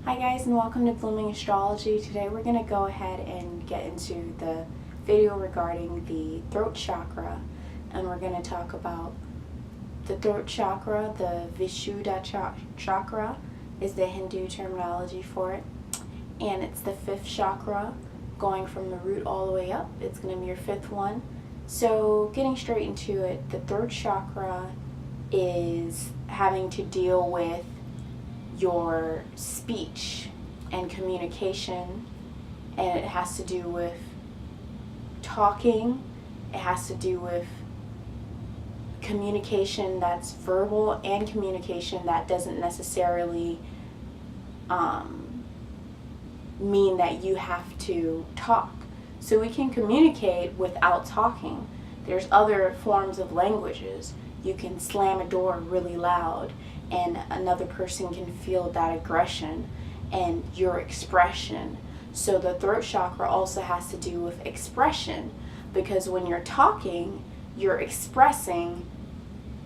Hi guys, and welcome to Blooming Astrology. Today we're going to go ahead and get into the video regarding the throat chakra, and we're going to talk about the throat chakra. The Vishuddha chakra is the Hindu terminology for it, and it's the fifth chakra going from the root all the way up. It's going to be your fifth one. So getting straight into it, the throat chakra is having to deal with your speech and communication, and it has to do with talking. It has to do with communication that's verbal and communication that doesn't necessarily mean that you have to talk. So we can communicate without talking. There's other forms of languages. You can slam a door really loud and another person can feel that aggression and your expression. So the throat chakra also has to do with expression, because when you're talking, you're expressing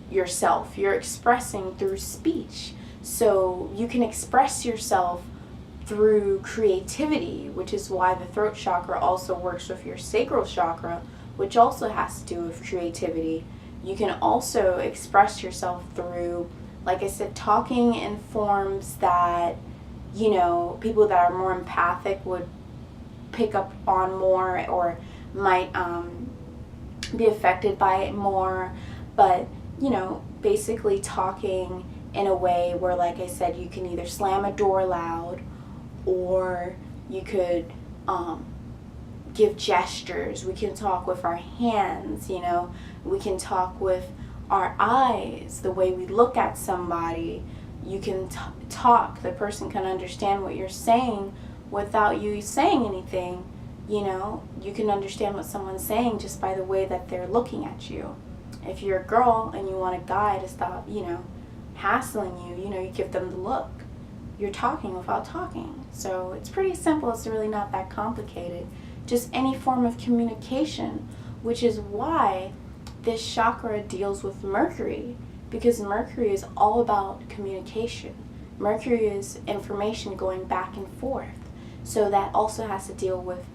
yourself. You're expressing through speech. So you can express yourself through creativity, which is why the throat chakra also works with your sacral chakra, which also has to do with creativity. You can also express yourself through, like I said, talking in forms that, you know, people that are more empathic would pick up on more or might be affected by it more. But, you know, basically talking in a way where, like I said, you can either slam a door loud or you could give gestures. We can talk with our hands, you know, we can talk with our eyes, the way we look at somebody. You can talk, the person can understand what you're saying without you saying anything. You know, you can understand what someone's saying just by the way that they're looking at you. If you're a girl and you want a guy to stop, you know, hassling you, you know, you give them the look. You're talking without talking. So it's pretty simple. It's really not that complicated. Just any form of communication, which is why this chakra deals with Mercury, because Mercury is all about communication. Mercury is information going back and forth. So that also has to deal with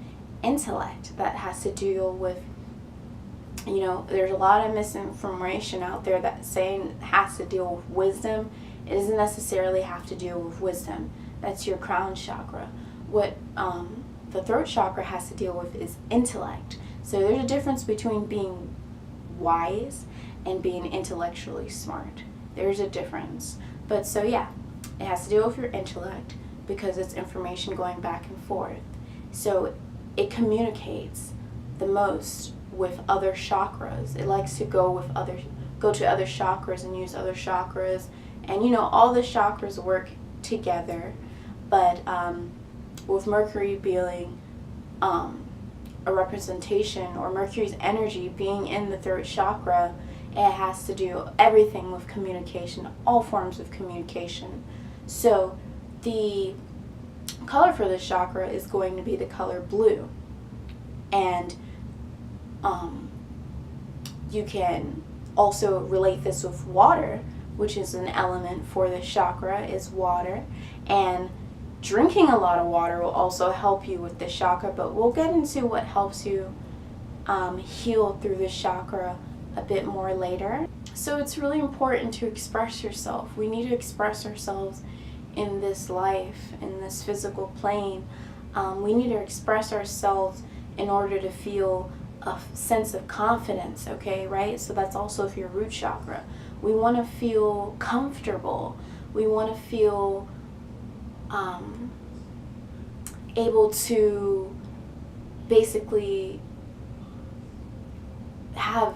intellect. That has to deal with, you know, there's a lot of misinformation out there that saying it has to deal with wisdom. It doesn't necessarily have to deal with wisdom. That's your crown chakra. What the throat chakra has to deal with is intellect. So there's a difference between being wise and being intellectually smart. There's a difference. But so yeah, it has to deal with your intellect because it's information going back and forth. So it communicates the most with other chakras. It likes to go to other chakras and use other chakras. And you know, all the chakras work together, but with Mercury being a representation, or Mercury's energy being in the throat chakra, it has to do everything with communication, all forms of communication. So the color for this chakra is going to be the color blue. And you can also relate this with water, which is an element for this chakra, is water. And drinking a lot of water will also help you with this chakra, but we'll get into what helps you heal through this chakra a bit more later. So it's really important to express yourself. We need to express ourselves in this life, in this physical plane. We need to express ourselves in order to feel a sense of confidence, okay, right? So that's also for your root chakra. We want to feel comfortable. We want to feel able to basically have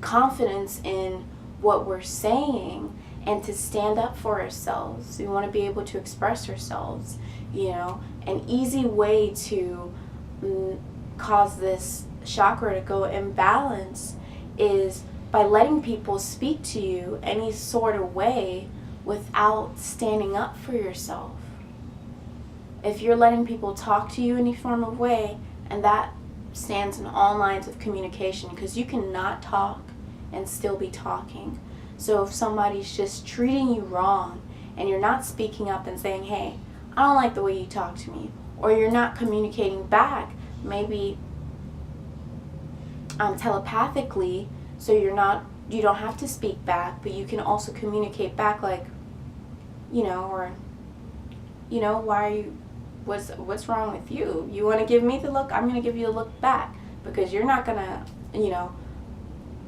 confidence in what we're saying and to stand up for ourselves. We want to be able to express ourselves. You know, an easy way to cause this chakra to go imbalance is by letting people speak to you any sort of way without standing up for yourself. If you're letting people talk to you any form of way, and that stands in all lines of communication, because you cannot talk and still be talking. So if somebody's just treating you wrong and you're not speaking up and saying, hey, I don't like the way you talk to me. Or you're not communicating back, maybe telepathically, so you don't have to speak back, but you can also communicate back, like, or, why are you, what's wrong with you? You want to give me the look? I'm going to give you a look back, because you're not going to,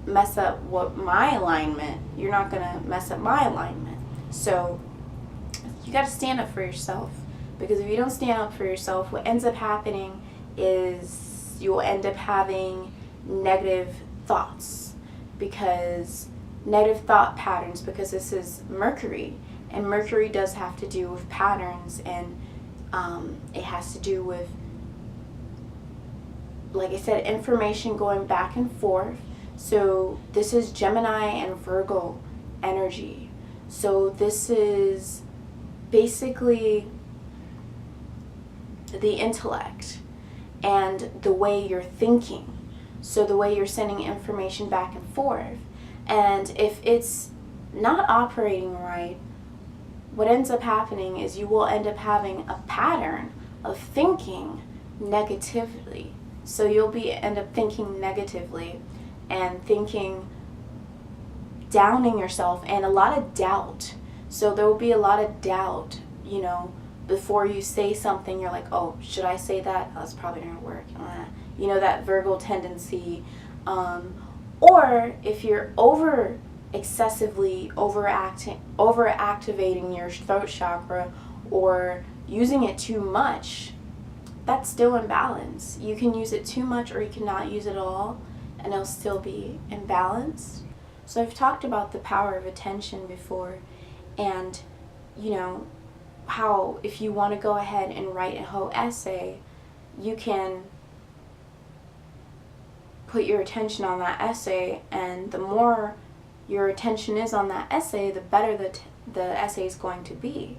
mess up my alignment. You're not going to mess up my alignment. So you got to stand up for yourself, because if you don't stand up for yourself, what ends up happening is you will end up having negative thoughts, because negative thought patterns, because this is Mercury, and Mercury does have to do with patterns, and it has to do with, like I said, information going back and forth. So this is Gemini and Virgo energy. So this is basically the intellect and the way you're thinking. So the way you're sending information back and forth. And if it's not operating right, what ends up happening is you will end up having a pattern of thinking negatively. So you'll end up thinking negatively and thinking, downing yourself, and a lot of doubt. So there will be a lot of doubt, before you say something. You're like, oh, should I say that? Oh, that's probably not going to work. That Virgo tendency. Or if you're excessively overactivating your throat chakra, or using it too much, that's still imbalance. You can use it too much, or you cannot use it at all, and it'll still be imbalanced. So I've talked about the power of attention before, and how if you want to go ahead and write a whole essay, you can put your attention on that essay, and the more your attention is on that essay, the better the essay is going to be,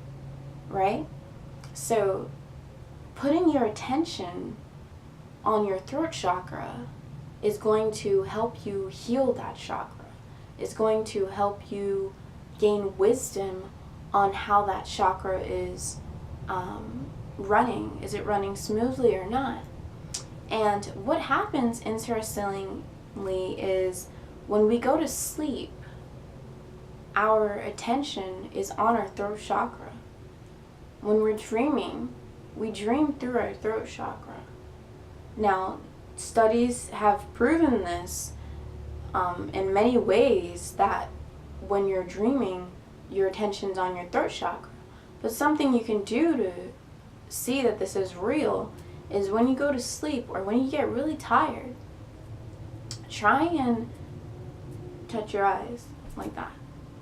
right? So putting your attention on your throat chakra is going to help you heal that chakra. It's going to help you gain wisdom on how that chakra is running. Is it running smoothly or not? And what happens, interestingly, is when we go to sleep, our attention is on our throat chakra. When we're dreaming, we dream through our throat chakra. Now, studies have proven this in many ways, that when you're dreaming, your attention's on your throat chakra. But something you can do to see that this is real is when you go to sleep, or when you get really tired, try and touch your eyes like that.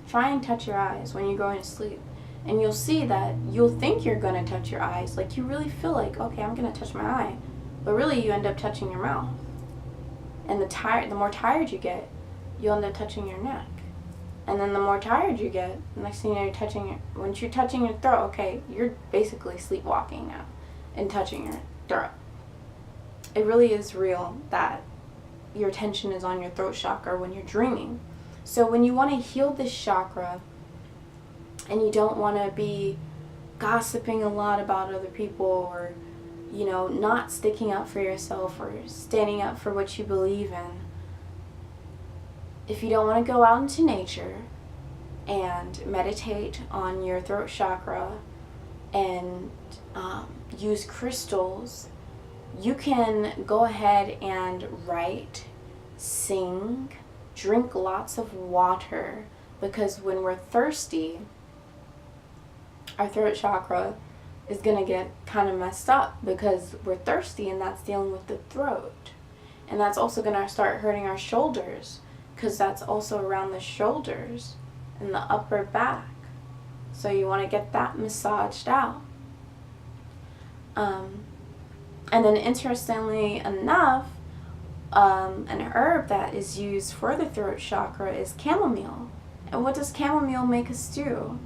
Try and touch your eyes when you're going to sleep. And you'll see that you'll think you're going to touch your eyes. Like, you really feel like, okay, I'm going to touch my eye. But really, you end up touching your mouth. And the more tired you get, you'll end up touching your neck. And then the more tired you get, the next thing you know, once you're touching your throat, okay, you're basically sleepwalking now and touching your throat. It really is real that your attention is on your throat chakra when you're dreaming. So when you want to heal this chakra, and you don't want to be gossiping a lot about other people, or not sticking up for yourself, or standing up for what you believe in, if you don't want to go out into nature and meditate on your throat chakra and use crystals, you can go ahead and write, sing, drink lots of water, because when we're thirsty, our throat chakra is going to get kind of messed up, because we're thirsty, and that's dealing with the throat. And that's also going to start hurting our shoulders, because that's also around the shoulders and the upper back. So you want to get that massaged out. And then, interestingly enough, an herb that is used for the throat chakra is chamomile. And what does chamomile make us do?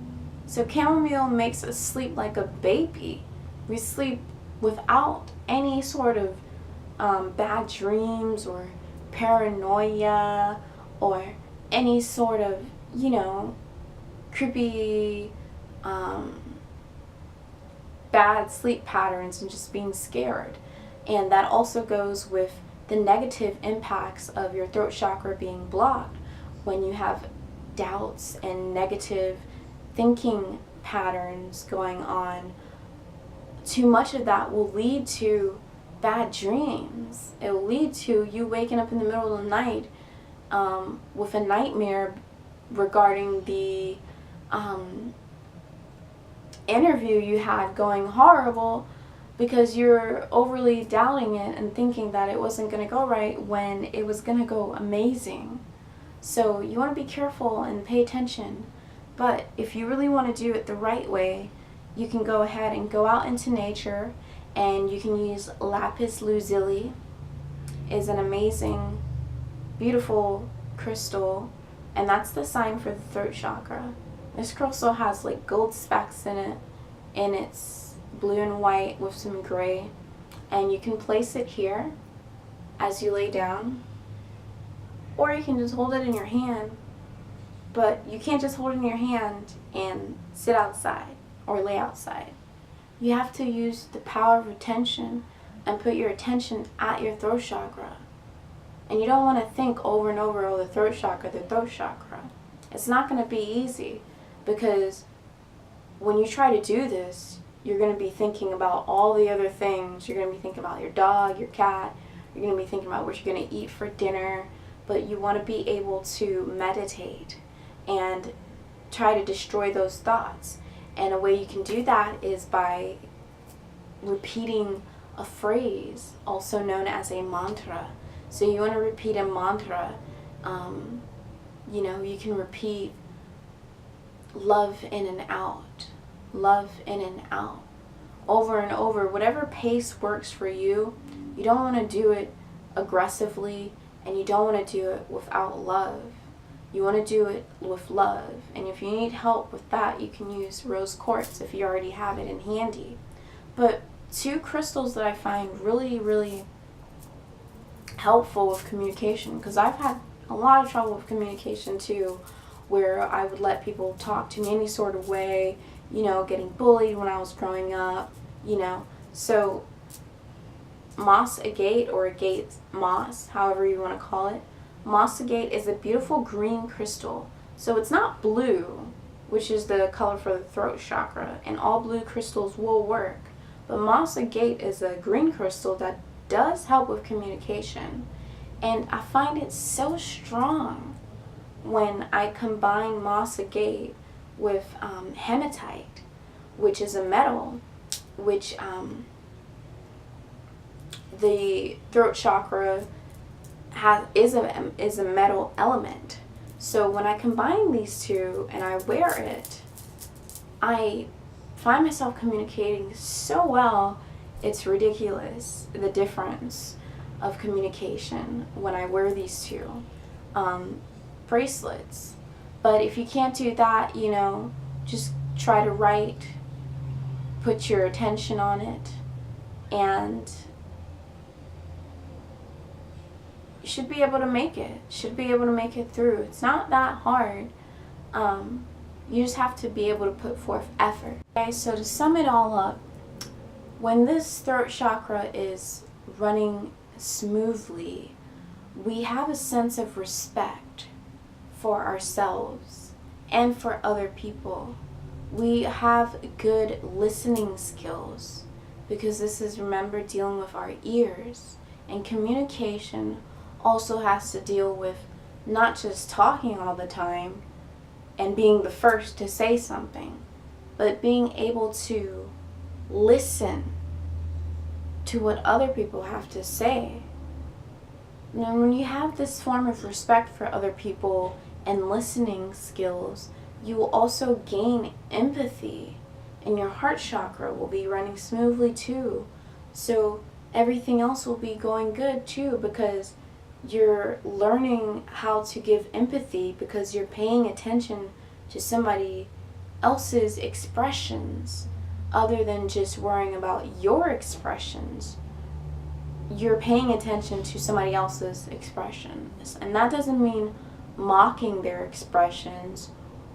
So chamomile makes us sleep like a baby. We sleep without any sort of bad dreams or paranoia or any sort of, bad sleep patterns and just being scared. And that also goes with the negative impacts of your throat chakra being blocked. When you have doubts and negative thinking patterns going on, too much of that will lead to bad dreams. It will lead to you waking up in the middle of the night with a nightmare regarding the interview you had going horrible, because you're overly doubting it and thinking that it wasn't going to go right when it was going to go amazing. So you want to be careful and pay attention. But if you really want to do it the right way, you can go ahead and go out into nature, and you can use lapis lazuli. It's an amazing, beautiful crystal, and that's the sign for the throat chakra. This crystal has like gold specks in it, and it's blue and white with some gray, and you can place it here as you lay down, or you can just hold it in your hand. But you can't just hold it in your hand and sit outside or lay outside. You have to use the power of attention and put your attention at your throat chakra. And you don't want to think over and over, oh, the throat chakra, the throat chakra. It's not going to be easy, because when you try to do this, you're going to be thinking about all the other things. You're going to be thinking about your dog, your cat. You're going to be thinking about what you're going to eat for dinner. But you want to be able to meditate and try to destroy those thoughts. And a way you can do that is by repeating a phrase, also known as a mantra. So you want to repeat a mantra. You can repeat love in and out, love in and out, over and over. Whatever pace works for you. You don't want to do it aggressively, and you don't want to do it without love. You want to do it with love. And if you need help with that, you can use rose quartz if you already have it in handy. But two crystals that I find really, really helpful with communication, because I've had a lot of trouble with communication too, where I would let people talk to me any sort of way, getting bullied when I was growing up, So moss agate, or agate moss, however you want to call it, moss agate is a beautiful green crystal. So it's not blue, which is the color for the throat chakra, and all blue crystals will work. But moss agate is a green crystal that does help with communication. And I find it so strong when I combine moss agate with hematite, which is a metal, which the throat chakra is a metal element. So when I combine these two and I wear it, I find myself communicating so well. It's ridiculous, the difference of communication when I wear these two bracelets. But if you can't do that, just try to write, put your attention on it, and you should be able to make it. Should be able to make it through. It's not that hard. You just have to be able to put forth effort. Okay, so to sum it all up, when this throat chakra is running smoothly, we have a sense of respect for ourselves and for other people. We have good listening skills, because this is, remember, dealing with our ears. And communication also has to deal with not just talking all the time and being the first to say something, but being able to listen to what other people have to say. When you have this form of respect for other people and listening skills, you will also gain empathy, and your heart chakra will be running smoothly too. So everything else will be going good too, because you're learning how to give empathy, because you're paying attention to somebody else's expressions other than just worrying about your expressions. You're paying attention to somebody else's expressions. And that doesn't mean mocking their expressions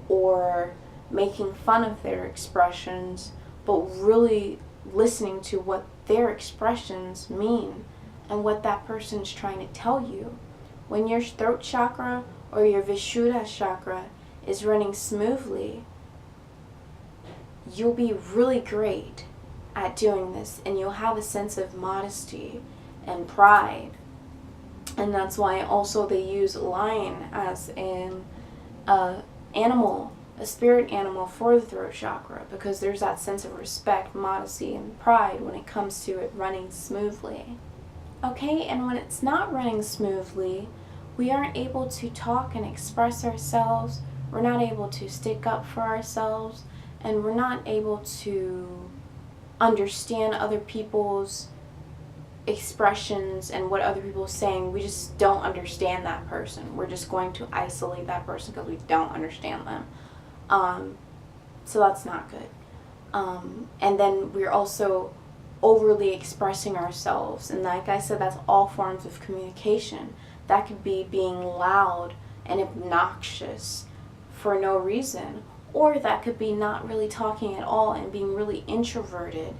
or making fun of their expressions, but really listening to what their expressions mean and what that person's trying to tell you. When your throat chakra or your Vishuddha chakra is running smoothly, you'll be really great at doing this, and you'll have a sense of modesty and pride. And that's why also they use lion as an animal, a spirit animal for the throat chakra, because there's that sense of respect, modesty, and pride when it comes to it running smoothly. Okay, and when it's not running smoothly, we aren't able to talk and express ourselves, we're not able to stick up for ourselves, and we're not able to understand other people's expressions and what other people are saying. We just don't understand that person. We're just going to isolate that person because we don't understand them. So that's not good. And then we're also overly expressing ourselves. And like I said, that's all forms of communication. That could be being loud and obnoxious for no reason. Or that could be not really talking at all and being really introverted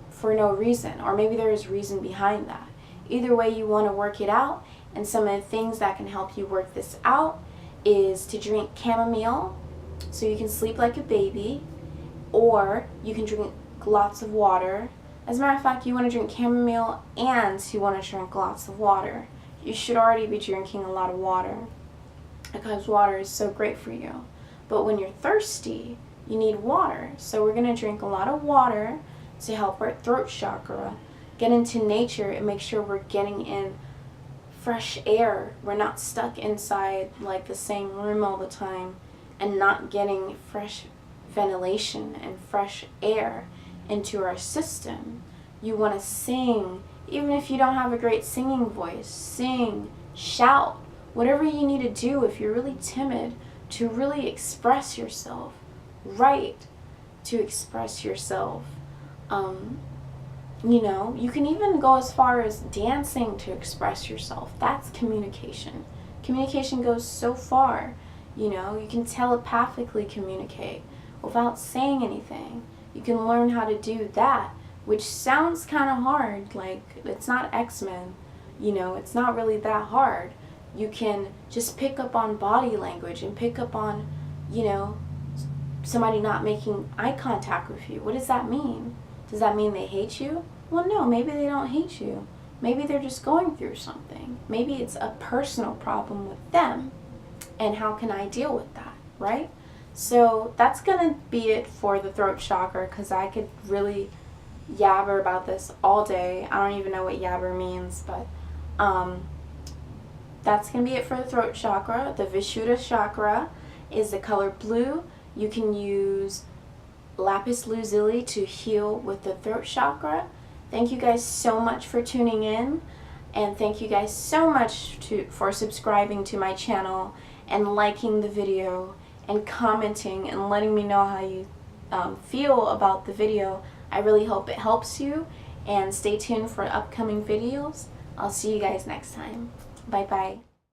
for no reason. Or maybe there is reason behind that. Either way, you want to work it out. And some of the things that can help you work this out is to drink chamomile so you can sleep like a baby. Or you can drink lots of water. As a matter of fact, you want to drink chamomile and you want to drink lots of water. You should already be drinking a lot of water, because water is so great for you. But when you're thirsty, you need water. So we're going to drink a lot of water to help our throat chakra get into nature and make sure we're getting in fresh air. We're not stuck inside like the same room all the time and not getting fresh ventilation and fresh air into our system. You want to sing, even if you don't have a great singing voice. Sing, shout, whatever you need to do if you're really timid to really express yourself. Write to express yourself. You know, you can even go as far as dancing to express yourself. That's communication. Communication goes so far. You know, you can telepathically communicate without saying anything. You can learn how to do that, which sounds kind of hard. Like, it's not X-Men. You know, it's not really that hard. You can just pick up on body language and pick up on, you know, somebody not making eye contact with you. What does that mean? Does that mean they hate you? Well, no, maybe they don't hate you. Maybe they're just going through something. Maybe it's a personal problem with them. And how can I deal with that, right? So that's going to be it for the throat chakra, because I could really yabber about this all day. I don't even know what yabber means, but that's going to be it for the throat chakra. The Vishuddha chakra is the color blue. You can use lapis lazuli to heal with the throat chakra. Thank you guys so much for tuning in, and thank you guys so much for subscribing to my channel and liking the video and commenting and letting me know how you feel about the video. I really hope it helps you, and stay tuned for upcoming videos. I'll see you guys next time. Bye bye.